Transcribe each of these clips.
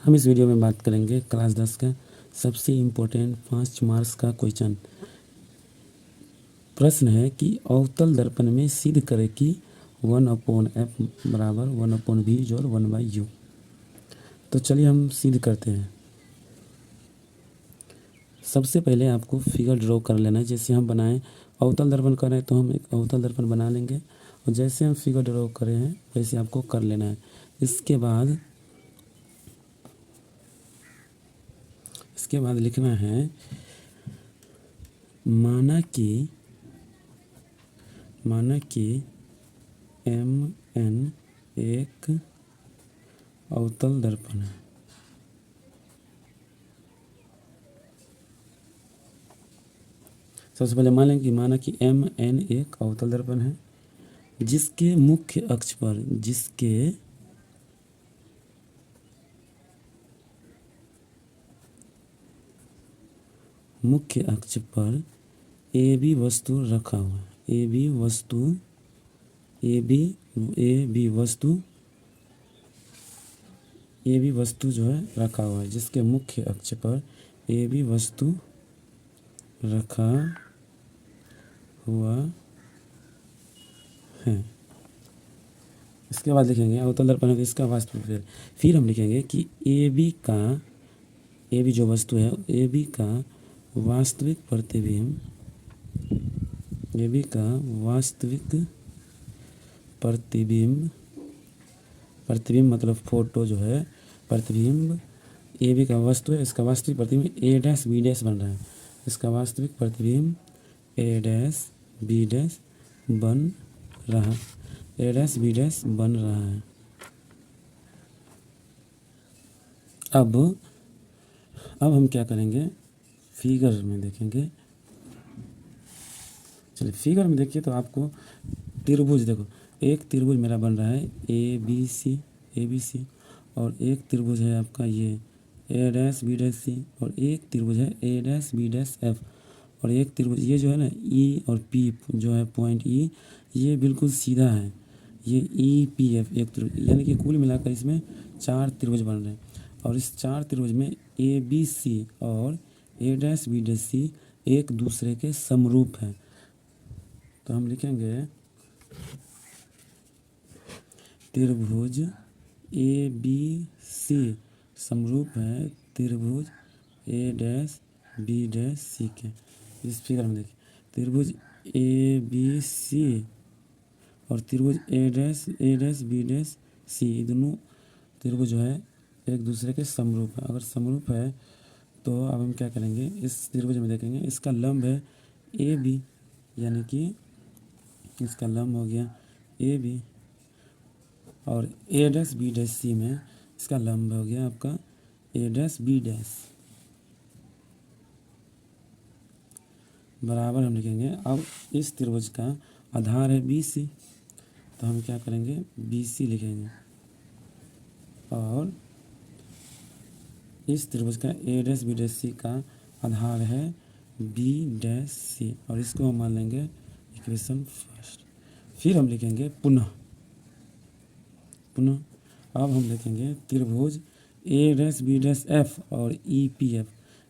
हम इस वीडियो में बात करेंगे क्लास 10 का सबसे इम्पोर्टेंट 5 मार्क्स का क्वेश्चन। प्रश्न है कि अवतल दर्पण में सिद्ध करें कि 1/f बराबर 1/v जोड़ 1/u। तो चलिए हम सिद्ध करते हैं। सबसे पहले आपको फिगर ड्रॉ कर लेना है। जैसे हम बनाएं अवतल दर्पण कर रहे हैं तो हम एक अवतल दर्पण बना लेंगे और जैसे हम फिगर ड्रॉ करे हैं वैसे आपको कर लेना है। इसके बाद लिखना है माना कि MN एक अवतल दर्पण है। सबसे पहले माना कि MN एक अवतल दर्पण है जिसके मुख्य अक्ष पर AB वस्तु रखा हुआ है। AB वस्तु जो है रखा हुआ है, जिसके मुख्य अक्ष पर AB वस्तु रखा हुआ है। इसके बाद लिखेंगे अवतल दर्पण है तो इसका वास्तविक। फिर हम लिखेंगे कि AB जो वस्तु है AB का वास्तविक प्रतिबिंब मतलब फोटो जो है प्रतिबिंब AB का वस्तु है, इसका वास्तविक प्रतिबिंब A', B' बन रहा है। इसका वास्तविक प्रतिबिंब A', B' बन रहा है। अब हम क्या करेंगे, फिगर में देखेंगे। चलिए फिगर में देखिए तो आपको त्रिभुज देखो, एक त्रिभुज मेरा बन रहा है ABC और एक त्रिभुज है आपका ये A', B', और एक त्रिभुज है A', B', F और एक त्रिभुज ये जो है ना E और P जो है पॉइंट E ये बिल्कुल सीधा है। ये EPF एक त्रिभुज, यानी कि कुल मिलाकर इसमें 4 त्रिभुज बन रहे हैं और इस 4 त्रिभुज में ABC और A', B' एक दूसरे के समरूप हैं। तो हम लिखेंगे त्रिभुज ABC समरूप है त्रिभुज A', B' के। इस फिगर में देखिए त्रिभुज ABC और त्रिभुज A', B' दोनों त्रिभुज जो है एक दूसरे के समरूप है। अगर समरूप है तो अब हम क्या करेंगे, इस त्रिभुज में देखेंगे इसका लंब है AB, यानी कि इसका लंब हो गया AB और A', B' में इसका लंब हो गया आपका A', B' बराबर हम लिखेंगे। अब इस त्रिभुज का आधार है BC तो हम क्या करेंगे BC लिखेंगे और इस त्रिभुज का A', B' का आधार है B' और इसको हम मान लेंगे इक्वेशन फर्स्ट। फिर हम लिखेंगे पुनः अब हम लिखेंगे त्रिभुज A', B', F और EPF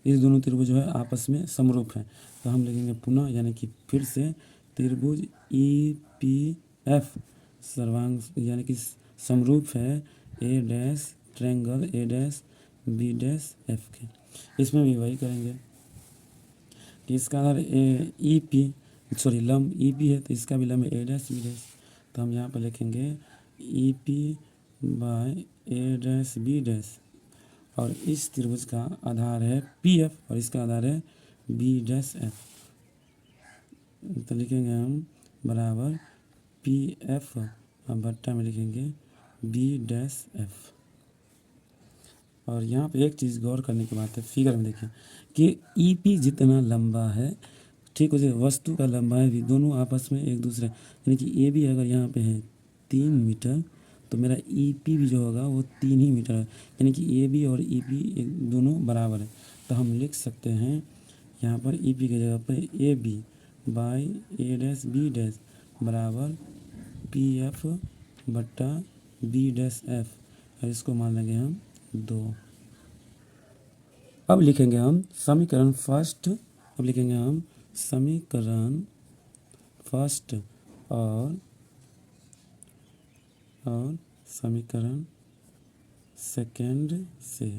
इस दोनों त्रिभुज जो है आपस में समरूप हैं। तो हम लिखेंगे पुनः, यानी कि फिर से त्रिभुज EPF सर्वांग यानी कि समरूप है A' triangle A', B', F के। इसमें भी वही करेंगे कि इसका आधार लंब EP है तो इसका भी लंब A', B'। तो हम यहाँ पर लिखेंगे EP बाय A', B' और इस त्रिभुज का आधार है PF और इसका आधार है B', F। तो लिखेंगे हम बराबर PF और बट्टा में लिखेंगे B', F। और यहाँ पे एक चीज़ गौर करने की बात है, फिगर में देखिए कि EP जितना लंबा है ठीक उसे वस्तु का लंबाई भी दोनों आपस में एक दूसरे, यानी कि AB अगर यहाँ पे है 3 मीटर तो मेरा EP भी जो होगा वो 3 ही मीटर है, यानी कि AB और EP एक दोनों बराबर है। तो हम लिख सकते हैं यहाँ पर EP की जगह पर AB बाई A', B' बराबर PF बट्टा B', F और इसको मान लेंगे हम 2। अब लिखेंगे हम समीकरण फर्स्ट, अब लिखेंगे हम समीकरण फर्स्ट और समीकरण सेकेंड से।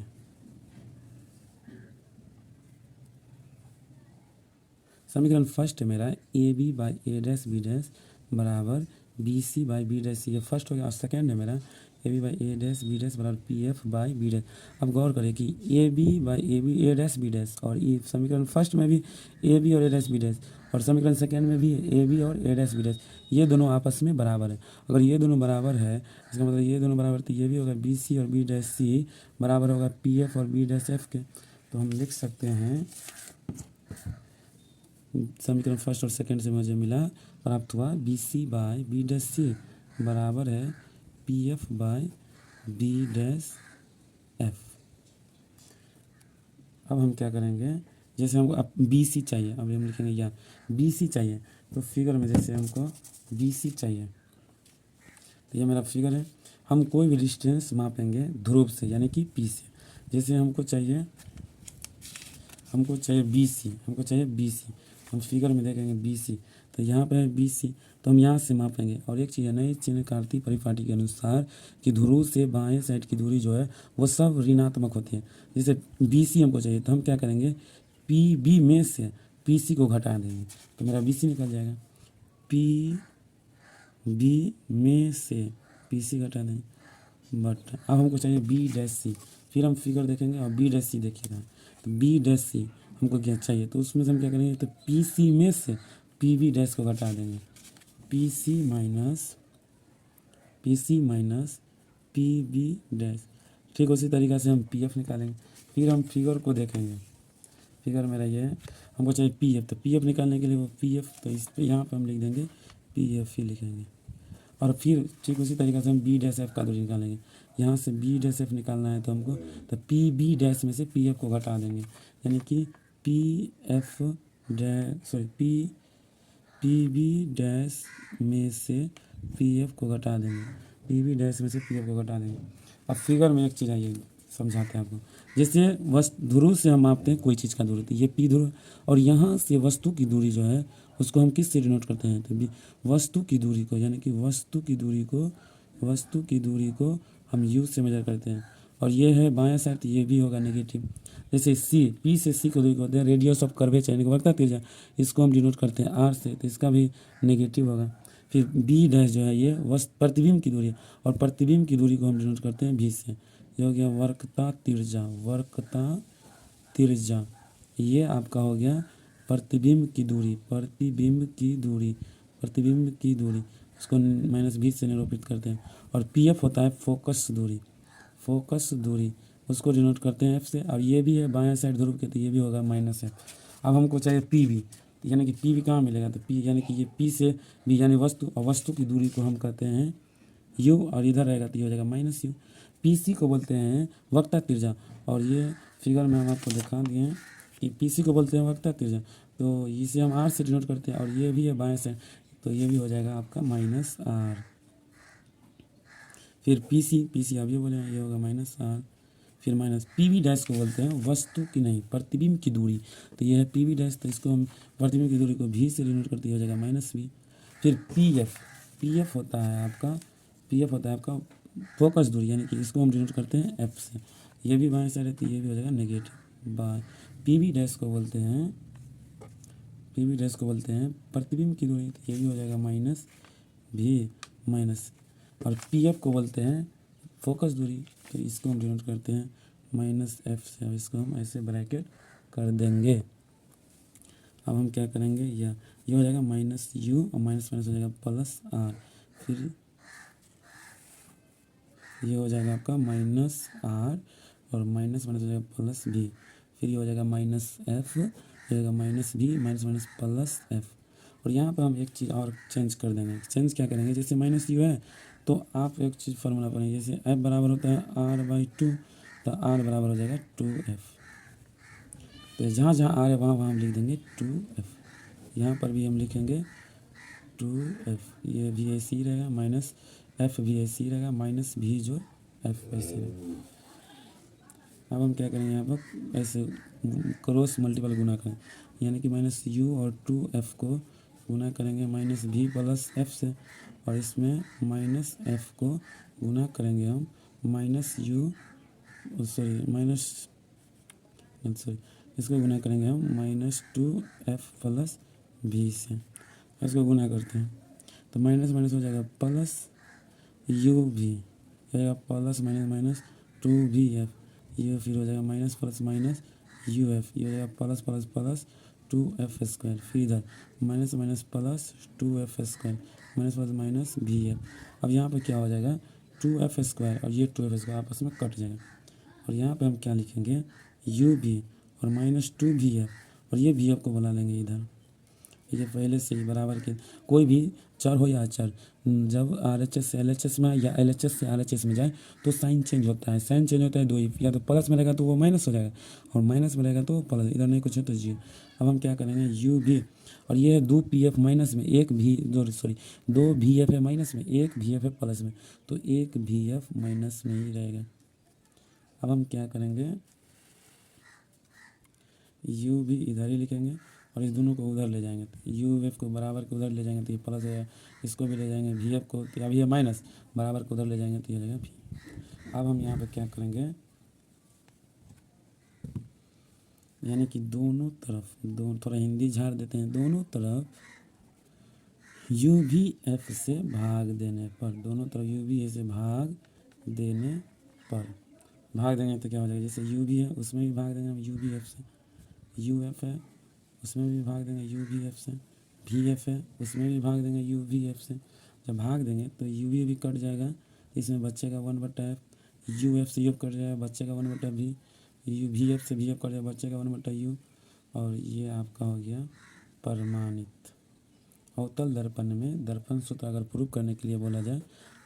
समीकरण फर्स्ट है मेरा A B by A dash B dash बराबर B C by B dash C, ये फर्स्ट हो गया। और सेकेंड है मेरा A B by A dash B dash बराबर P F by B dash. अब गौर करें कि A B by A B A dash B dash, और ये समीकरण फर्स्ट में भी ए बी और ए डैश बी डैश, और समीकरण सेकेंड में भी ए बी और ए डैश बी डैश, ये दोनों आपस में बराबर है। अगर ये दोनों बराबर है इसका मतलब ये दोनों बराबर, तो ये भी होगा बी सी और बी डैश सी बराबर होगा पी एफ और बी डैश एफ के। तो हम लिख सकते हैं समीकरण फर्स्ट और सेकंड से मुझे मिला, प्राप्त हुआ B C by B dash C बराबर है P F by B dash F. अब हम क्या करेंगे, जैसे हमको अब बी सी चाहिए, अब हम लिखेंगे या बी सी चाहिए, तो फिगर में जैसे हमको बी सी चाहिए, तो ये मेरा फिगर है। हम कोई भी डिस्टेंस मापेंगे ध्रुव से यानी कि पी से। जैसे हमको चाहिए बी सी, हमको चाहिए बी सी, हम फिगर में देखेंगे बी सी, तो यहाँ पे है बी सी, तो हम यहाँ से मापेंगे। और एक चीज़ है, नई चिन्ह कार्तीय परिपाटी के अनुसार कि ध्रुव से बाएं साइड की दूरी जो है वो सब ऋणात्मक होती है। जैसे बी सी हमको चाहिए, तो हम क्या करेंगे, पी बी में से पी सी को घटा देंगे, तो मेरा बी सी निकल जाएगा। पी बी में से पी सी घटा देंगे, बट अब हमको चाहिए बी डैश सी, फिर हम फिगर देखेंगे और बी डैश सी देखिएगा, तो बी डैश सी हमको क्या चाहिए, तो उसमें से हम क्या करेंगे, तो पी सी में से पी बी डैश को घटा देंगे, P C minus P B dash. ठीक उसी तरीक़ा से हम पी एफ निकालेंगे। फिर हम फिगर को देखेंगे, फिगर मेरा ये है, हमको चाहिए पी एफ, तो पी एफ निकालने के लिए वो पी एफ, तो इस पर यहाँ पर हम लिख देंगे पी एफ ही लिखेंगे। और फिर ठीक उसी तरीक़े से हम बी डैश एफ का दूरी निकालेंगे। यहाँ से बी डैश एफ निकालना है तो हमको, तो पी बी डैश में से पी एफ को घटा देंगे, यानी कि P F dash sorry P B dash में से पी एफ को घटा देंगे, पी बी डैश में से पी एफ को घटा देंगे। अब फिगर में एक चीज़ आइए समझाते हैं आपको। जैसे ध्रुव से हम मापते हैं कोई चीज़ का दूरी, तो ये पी ध्रुव, और यहाँ से वस्तु की दूरी जो है उसको हम किस से डिनोट करते हैं, तो वस्तु की दूरी को, यानी कि वस्तु की दूरी को हम यू से मेजर करते हैं। और ये है बायां साइड, तो ये भी होगा नेगेटिव। जैसे सी, पी से सी को दूरी होते हैं रेडियस ऑफ कर्वेचर यानी कि वक्रता त्रिज्या, इसको हम डिनोट करते हैं आर से, तो इसका भी नेगेटिव होगा। फिर बी डैश जो है ये प्रतिबिंब की दूरी है, और प्रतिबिंब की दूरी को हम डिनोट करते हैं भी से, ये हो गया वक्रता त्रिज्या। ये आपका हो गया प्रतिबिंब की दूरी, उसको माइनस भी से निरूपित करते हैं। और पी एफ होता है फोकस दूरी, उसको डिनोट करते हैं एफ से। और ये भी है बायां साइड ध्रुव के, तो ये भी होगा माइनस एफ। अब हमको चाहिए पी बी, यानी कि पी बी कहाँ मिलेगा, तो पी यानी कि ये पी से बी यानी वस्तु, और वस्तु की दूरी को हम कहते हैं यू, और इधर रहेगा तो ये हो जाएगा माइनस यू। पी सी को बोलते हैं वक्रता त्रिज्या, और ये फिगर में हम आपको दिखा दिए हैं कि पी सी को बोलते हैं वक्रता त्रिज्या, तो इसे हम आर से डिनोट करते हैं। और ये भी है बाएं से, तो ये भी हो जाएगा आपका माइनस आर। फिर पी सी अब ये बोले ये होगा माइनस आर। फिर माइनस पी बी डैश को बोलते हैं वस्तु की नहीं प्रतिबिंब की दूरी, तो ये है पी बी डैश, तो इसको हम प्रतिबिंब की दूरी को भी से डिनोट करते हो जाएगा माइनस बी। फिर पी एफ होता है आपका फोकस दूरी, यानी कि इसको हम डिनोट करते हैं एफ से, ये भी बाएं साइड है तो ये भी हो जाएगा negative by. P B dash को बोलते हैं प्रतिबिंब की दूरी, तो ये भी हो जाएगा माइनस भी माइनस। और पी एफ को बोलते हैं फोकस दूरी, तो इसको हम डिनोट करते हैं माइनस एफ से, और इसको हम ऐसे ब्रैकेट कर देंगे। अब हम क्या करेंगे, ये हो जाएगा माइनस यू, और माइनस माइनस हो जाएगा प्लस आर। फिर ये हो जाएगा आपका माइनस आर, और माइनस माइनस हो जाएगा प्लस बी। फिर ये हो जाएगा माइनस एफ, हो जाएगा minus B, minus minus plus F. और यहाँ पर हम एक चीज़ और चेंज कर देंगे। चेंज क्या करेंगे, जैसे माइनस यू है तो आप एक चीज़ फार्मूला पढ़ेंगे, जैसे एफ बराबर होता है आर बाई 2, तो आर बराबर हो जाएगा 2f। तो जहाँ जहाँ आर है वहाँ वहाँ हम लिख देंगे 2f। यहाँ पर भी हम लिखेंगे 2f, ये भी ऐसे ही रहेगा, माइनस एफ भी ऐसे ही रहेगा, माइनस भी जो एफ ऐसे रहेगा। अब हम क्या करेंगे यहाँ पर ऐसे क्रॉस मल्टीपल गुना करें, यानी कि माइनस यू और 2f को गुना करेंगे माइनस भी प्लस एफ से, और इसमें माइनस एफ को गुना करेंगे हम माइनस यू सॉरी इसको गुना करेंगे हम माइनस 2f प्लस भी से। इसको गुना करते हैं तो माइनस माइनस हो जाएगा प्लस यू भी, जाएगा plus minus minus 2v f, ये फिर हो जाएगा minus plus minus U F, ये हो जाएगा प्लस प्लस प्लस 2f², फिर इधर minus minus plus 2f², minus plus minus भी एफ। अब यहाँ पे क्या हो जाएगा 2f² और ये 2f² आपस में कट जाएगा, और यहाँ पे हम क्या लिखेंगे यू भी और माइनस 2v f, और ये भी एफ को बुला लेंगे इधर। ये पहले से ही बराबर के कोई भी चर हो या अचर, जब RHS से LHS में या LHS से RHS में जाए तो साइन चेंज होता है, साइन चेंज होता है दो ही, या तो प्लस में रहेगा तो वो माइनस हो जाएगा, और माइनस में रहेगा तो प्लस, इधर नहीं कुछ है तो जीरो। अब हम क्या करेंगे यू भी, और ये है 2pf माइनस में एक भी दो भी एफ है माइनस में, एक भी एफ है प्लस में, तो एक भी एफ माइनस में ही रहेगा। अब हम क्या करेंगे यू भी इधर ही लिखेंगे और इस दोनों को उधर ले जाएंगे, तो यू एफ को बराबर को उधर ले जाएंगे तो ये प्लस है, इसको भी ले जाएंगे वी एफ को, तो अभी ये माइनस बराबर को उधर ले जाएंगे तो ये रहेगा भी। अब हम यहाँ पे क्या करेंगे, यानी कि दोनों तरफ थोड़ा हिंदी झाड़ देते हैं, दोनों तरफ यू भी एफ से भाग देने पर, दोनों तरफ यू भी ए से भाग देने पर, भाग देंगे तो क्या हो जाएगा, जैसे यू भी है उसमें भी भाग देंगे हम यू भी एफ से, यू एफ है उसमें भी भाग देंगे यू भी एफ से, भी एफ है उसमें भी भाग देंगे यू भी एफ से। जब भाग देंगे तो यू भी कट जाएगा, इसमें बच्चे का 1/f, यू एफ से यू कट जाएगा बच्चे का 1/v, यू भी एफ से भी एफ कट जाएगा बच्चे का 1/u, और ये आपका हो गया प्रमाणित। अवतल दर्पण में दर्पण सूत्र अगर प्रूव करने के लिए बोला जाए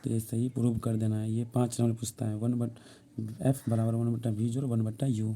तो ये सही प्रूव कर देना है। ये 5 नंबर पूछता है, 1/f बराबर 1/v और 1/u।